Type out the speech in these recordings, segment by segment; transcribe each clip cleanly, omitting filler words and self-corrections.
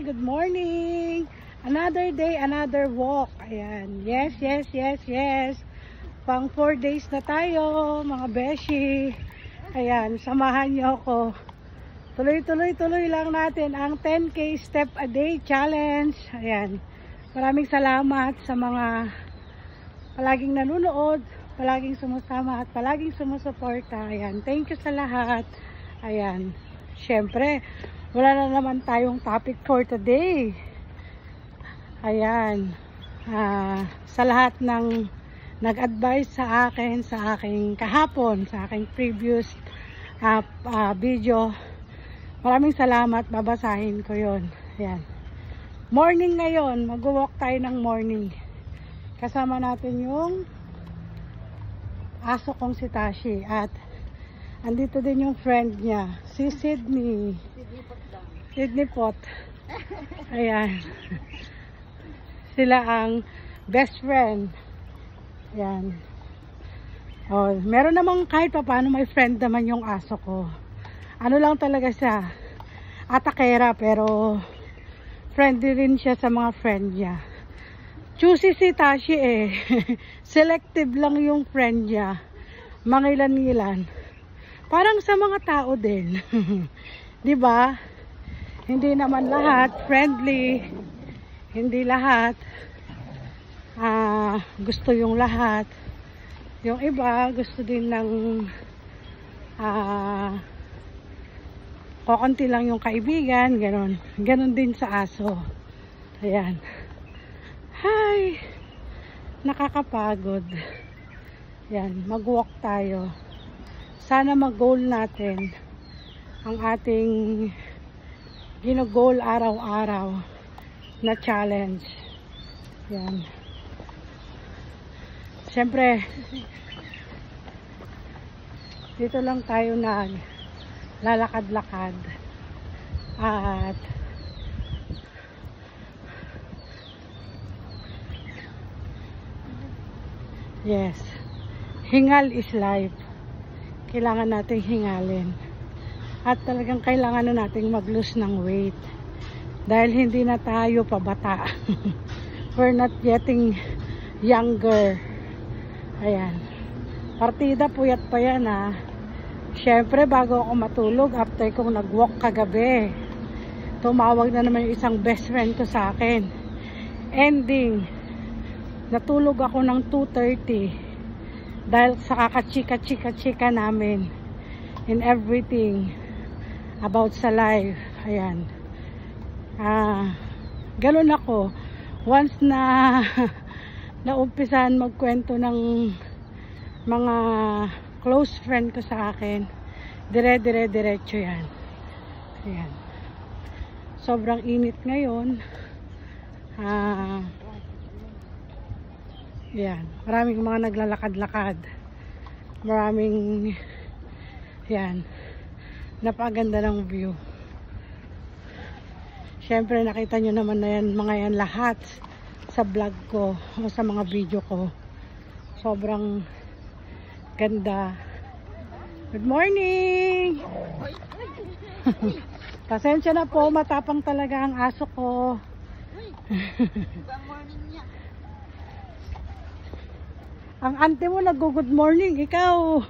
good morning. Another day, another walk. Ayan. Yes, yes, yes, yes. Pang 4 days na tayo, mga beshi. Ayan, samahan niyo ako. Tuloy lang natin ang 10K step a day challenge. Ayan. Maraming salamat sa mga palaging nanonood, palaging sumusama at palaging sumusuporta. Ayan. Thank you sa lahat. Ayan. Siyempre, wala na naman tayong topic for today. Ayan. Sa lahat ng nag-advise sa akin, sa aking kahapon, sa aking previous video, maraming salamat. Babasahin ko yon. Ayan. Morning ngayon. Mag-walk tayo ng morning. Kasama natin yung aso kong si Tashi. At andito din yung friend niya, si Sydney. Sydney Pot. Ayan. Sila ang best friend. Ayan. Oh, meron namang kahit pa paano may friend naman yung aso ko. Ano lang talaga siya, atakera, pero friendly rin siya sa mga friend niya. Choosy si Tashi eh. Selective lang yung friend niya. Mangilan-ngilan. Parang sa mga tao din. 'Di ba? Hindi naman lahat friendly. Hindi lahat gusto yung lahat. Yung iba gusto din ng kokonti lang yung kaibigan, ganon. Ganon din sa aso. Ayan. Hi! Nakakapagod. Yan, mag-walk tayo. Sana mag-goal natin ang ating gino-goal araw-araw na challenge. Yan. Siyempre, dito lang tayo lalakad-lakad. At yes, hingal is life. Kailangan nating hingalin. At talagang kailangan na nating mag-lose ng weight. Dahil hindi na tayo pabata. We're not getting younger. Ayan. Partida, puyat pa yan ha. Siyempre, bago ako matulog, after kong nag-walk kagabi, tumawag na naman yung isang best friend ko sa akin. Ending, natulog ako ng 2:30. Dahil sa kakachika-chika-chika namin in everything about sa life. Ayan. Ganun ako. Once na naumpisan magkwento ng mga close friend ko sa akin, diretso yan. Ayan. Sobrang init ngayon. Yan, maraming mga naglalakad-lakad. Maraming yan. Napakaganda ng view. Siyempre nakita nyo naman na yan, mga yan lahat sa vlog ko o sa mga video ko. Sobrang ganda. Good morning! Pasensya na po, matapang talaga ang aso ko. Good morning niya. Ang ante mo nag-good morning, ikaw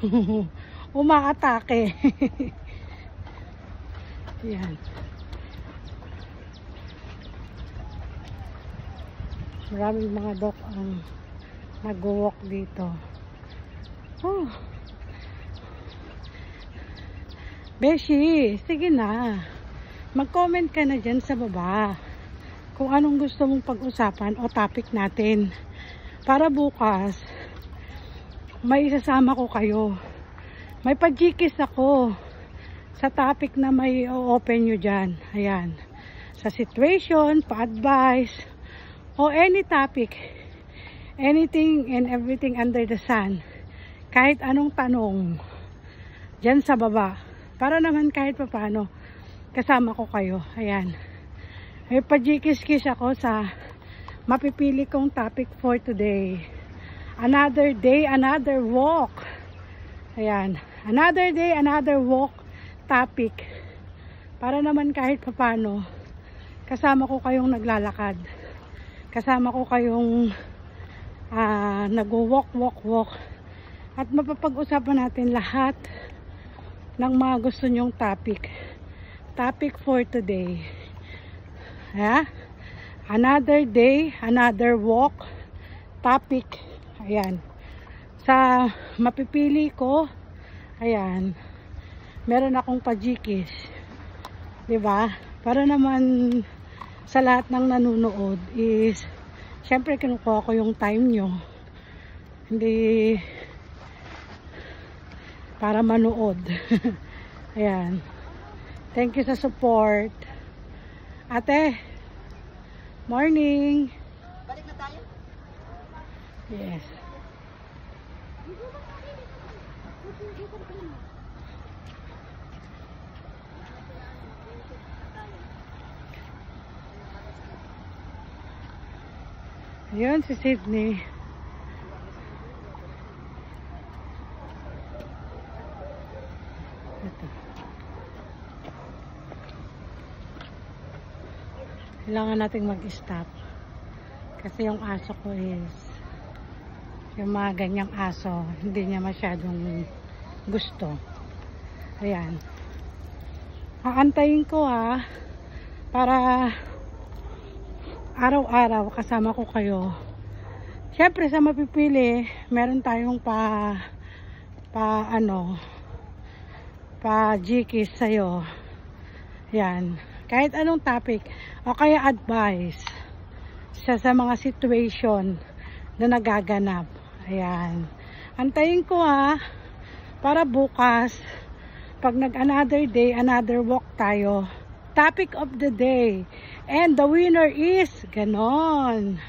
umaatake. Yan. Maraming mga dog ang nag-walk dito. Oh. Beshi, sige na. Mag-comment ka na dyan sa baba kung anong gusto mong pag-usapan o topic natin. Para bukas, may isasama ko kayo. May pag-gikis ako sa topic na may open nyo dyan. Ayan. Sa situation, pa-advice, o any topic. Anything and everything under the sun. Kahit anong tanong dyan sa baba. Para naman kahit paano kasama ko kayo. Ayan. May pag-gikis-kis ako sa mapipili kong topic for today. Another day, another walk. Ayan. Another day, another walk topic. Para naman kahit papano kasama ko kayong naglalakad. Kasama ko kayong nag-walk. At mapapag-usapan natin lahat ng mga gusto nyong topic. Topic for today. Another day, another walk. Topic. Ayan. Sa mapipili ko, ayan, meron akong pajikis. Diba? Para naman sa lahat ng nanonood is, syempre kinukuha ko yung time nyo. Hindi para manood. Ayan. Thank you sa support. Ate, morning. Balik na tayo? Yes. Ayun si Sydney. Ito. Kailangan nating mag-stop. Kasi yung aso ko is yung mga ganyang aso, hindi niya masyadong gusto. Ayan. Aantayin ko para araw-araw kasama ko kayo. Syempre sa mapipili, meron tayong pa jikis sa'yo. Yan. Kahit anong topic o kaya advice sa mga situation na nagaganap. Ayan. Antayin ko para bukas pag another day, another walk tayo. Topic of the day. And the winner is ganon.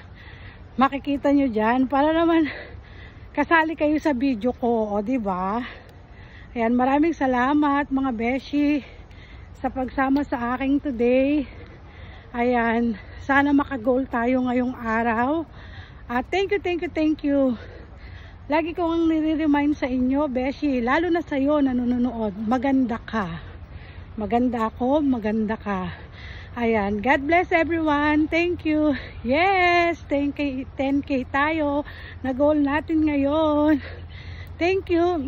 Makikita nyo dyan para naman kasali kayo sa video ko, o diba? Ayan, maraming salamat mga beshi sa pagsama sa aking today. Ayan, sana maka-goal tayo ngayong araw. Thank you. Lagi kong nire-remind sa inyo, beshi, lalo na sa iyo na nanonood, maganda ka. Maganda ako, maganda ka. Ayan, God bless everyone. Thank you. Yes, 10K tayo. Na-goal natin ngayon. Thank you.